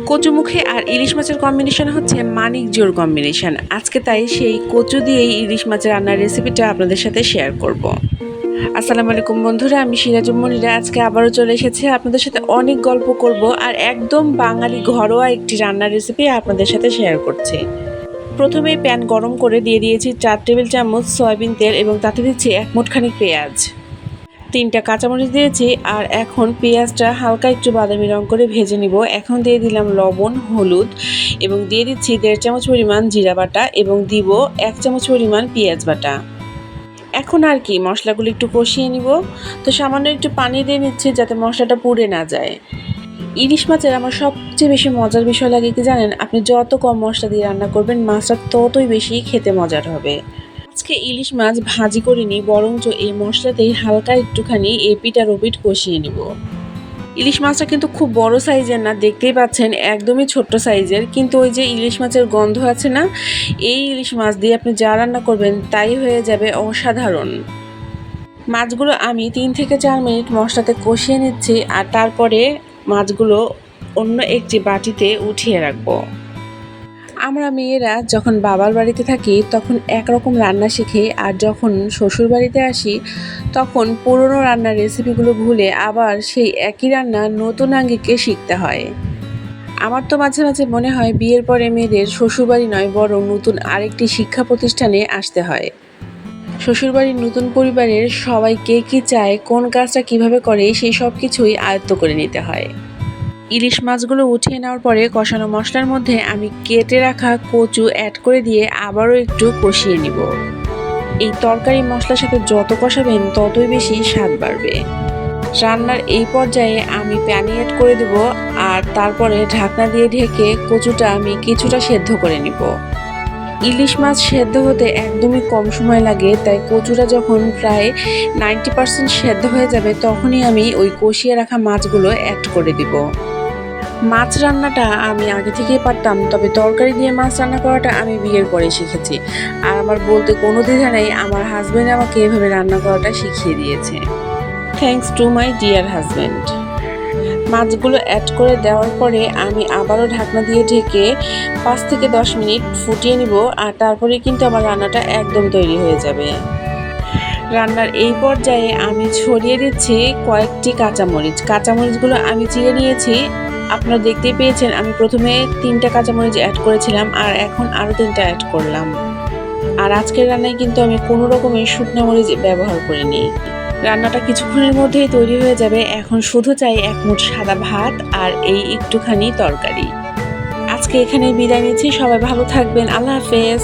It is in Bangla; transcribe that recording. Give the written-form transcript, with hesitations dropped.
কচুমুখী আর ইলিশ মাছের কম্বিনেশন হচ্ছে মানিক জোর কম্বিনেশন। আজকে তাই সেই কচু দিয়েই ইলিশ মাছের রান্নার রেসিপিটা আপনাদের সাথে শেয়ার করব। আসসালামু আলাইকুম বন্ধুরা, আমি সিরাজুম মনিরা আজকে আবারও চলে এসেছি আপনাদের সাথে অনেক গল্প করব আর একদম বাঙালি ঘরোয়া একটি রান্নার রেসিপি আপনাদের সাথে শেয়ার করছি। প্রথমেই প্যান গরম করে দিয়ে দিয়েছি 4 টেবিল চামচ সয়াবিন তেল এবং তাতে দিচ্ছি 1 মুঠখানি পেঁয়াজ, 3টা কাঁচামরিচ দিয়েছি আর এখন পেঁয়াজটা হালকা একটু বাদামি রং করে ভেজে নিব। এখন দিয়ে দিলাম লবণ, হলুদ এবং দিয়ে দিচ্ছি 1.5 চামচ পরিমাণ জিরা বাটা এবং দিব 1 চামচ পরিমাণ পেঁয়াজ বাটা। এখন আর কি মশলাগুলো একটু কষিয়ে নিব। তো সামান্য একটু পানি দিয়ে নিচ্ছি যাতে মশলাটা পুড়ে না যায়। ইলিশ মাছের আমার সবচেয়ে বেশি মজার বিষয় লাগে কি জানেন, আপনি যত কম মশলা দিয়ে রান্না করবেন মাছটা ততই বেশি খেতে মজার হবে। আজকে ইলিশ মাছ ভাজি করিনি, বরঞ্চ এই মশলাতেই হালকা একটুখানি এপিট আর ওপিট কষিয়ে নিব। ইলিশ মাছটা কিন্তু খুব বড় সাইজের না, দেখতেই পাচ্ছেন একদমই ছোট্ট সাইজের, কিন্তু ওই যে ইলিশ মাছের গন্ধ আছে না, এই ইলিশ মাছ দিয়ে আপনি যা রান্না করবেন তাই হয়ে যাবে অসাধারণ। মাছগুলো আমি 3 থেকে 4 মিনিট মশলাতে কষিয়ে নিচ্ছি আর তারপরে মাছগুলো অন্য একটি বাটিতে উঠিয়ে রাখবো। আমরা মেয়েরা যখন বাবার বাড়িতে থাকি তখন একরকম রান্না শিখি, আর যখন শ্বশুর বাড়িতে আসি তখন পুরনো রান্নার রেসিপিগুলো ভুলে আবার সেই একই রান্না নতুন আঙ্গিকে শিখতে হয়। আমার তো মাঝে মাঝে মনে হয় বিয়ের পরে মেয়েদের শ্বশুরবাড়ি নয় বরং নতুন আরেকটি শিক্ষা প্রতিষ্ঠানে আসতে হয়। শ্বশুরবাড়ির নতুন পরিবারের সবাই কে কী চায়, কোন কাজটা কিভাবে করে সেই সব কিছুই আয়ত্ত করে নিতে হয়। ইলিশ মাছগুলো উঠিয়ে নেওয়ার পরে কষানো মশলার মধ্যে আমি কেটে রাখা কচু অ্যাড করে দিয়ে আবারও একটু কষিয়ে নিব। এই তরকারি মশলার সাথে যত কষাবেন ততই বেশি স্বাদ বাড়বে। রান্নার এই পর্যায়ে আমি পানি অ্যাড করে দেব আর তারপরে ঢাকনা দিয়ে ঢেকে কচুটা আমি কিছুটা সেদ্ধ করে নিব। ইলিশ মাছ সেদ্ধ হতে একদমই কম সময় লাগে, তাই কচুটা যখন প্রায় 90% সেদ্ধ হয়ে যাবে তখনই আমি ওই কষিয়ে রাখা মাছগুলো অ্যাড করে দিব। মাছ রান্নাটা আমি আগে থেকেই পারতাম, তবে তরকারি দিয়ে মাছ রান্না করাটা আমি বিয়ের পরে শিখেছি। আর আমার বলতে কোনো দ্বিধা নেই, আমার হাজব্যান্ড আমাকে এভাবে রান্না করাটা শিখিয়ে দিয়েছে। Thanks to my dear husband. মাছগুলো অ্যাড করে দেওয়ার পরে আমি আবারও ঢাকনা দিয়ে ঢেকে 5 থেকে 10 মিনিট ফুটিয়ে নিব আর তারপরে কিন্তু আমার রান্নাটা একদম তৈরি হয়ে যাবে। রান্নার এই পর্যায়ে আমি ছড়িয়ে দিচ্ছি কয়েকটি কাঁচামরিচগুলো আমি চিড়ে নিয়েছি। আপনারা দেখতেই পেয়েছেন আমি প্রথমে 3টা কাঁচামরিচ অ্যাড করেছিলাম আর এখন আরও 3টা অ্যাড করলাম। আর আজকের রান্নায় কিন্তু আমি কোনো রকমের শুকনো মরিচ ব্যবহার করিনি। রান্নাটা কিছুক্ষণের মধ্যেই তৈরি হয়ে যাবে। এখন শুধু চাই 1 মুঠ সাদা ভাত আর এই একটুখানি তরকারি। আজকে এখানেই বিদায় নিচ্ছি, সবাই ভালো থাকবেন, আল্লাহ হাফেজ।